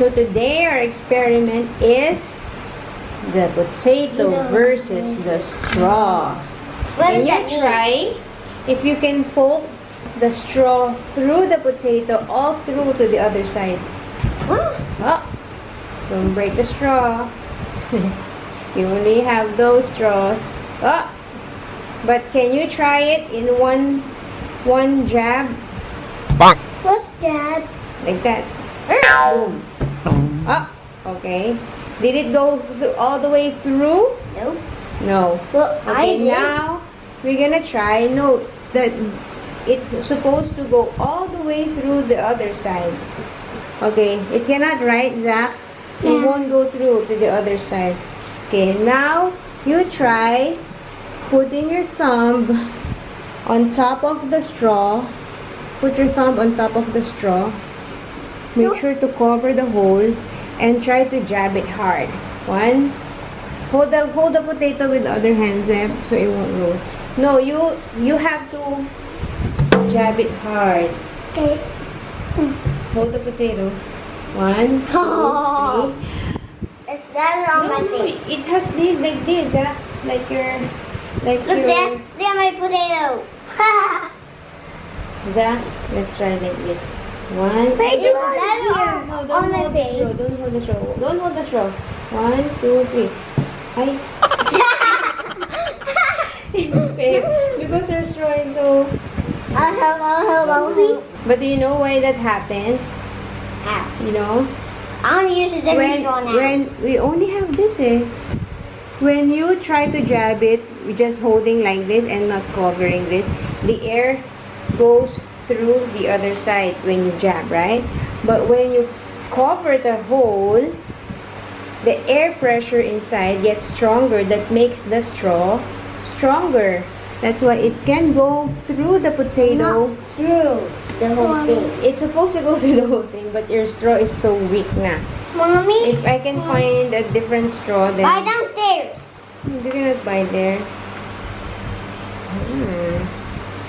So today our experiment is the potato versus the straw. Can you try if you can poke the straw through the potato all through to the other side? Oh, don't break the straw. You only have those straws. Oh, but can you try it in one jab? What's jab? Like that. Boom. Oh, okay. Did it go all the way through? Nope. No. Well, Okay, now we're gonna try. No, that it's supposed to go all the way through the other side. Okay, it cannot, right, Zach? It Yeah. won't go through to the other side. Okay, now you try putting your thumb on top of the straw. Put your thumb on top of the straw. Make sure to cover the hole and try to jab it hard. One. Hold the potato with the other hand, Zeb, so it won't roll. No, you have to jab it hard. Okay. Hold the potato. One, two, three. It's better on my face. It has to be like this, Zach. Like Look, Zach. Look at my potato. Zach, let's try like this. One. Wait, two, it's better no, on my hold the straw. face. Don't hold the straw. Don't hold the straw. One, two, three. Ay. Because her straw is so... I'll help. But do you know why that happened? How? You know? I want to use a different straw now. When we only have this when you try to jab it, just holding like this and not covering this, the air goes through the other side when you jab, right? But when you cover the hole, the air pressure inside gets stronger. That makes the straw stronger. That's why it can go through the potato. Not through the whole thing. It's supposed to go through the whole thing, but your straw is so weak na. Mommy? If I can find a different straw, then... Buy downstairs. You cannot buy there.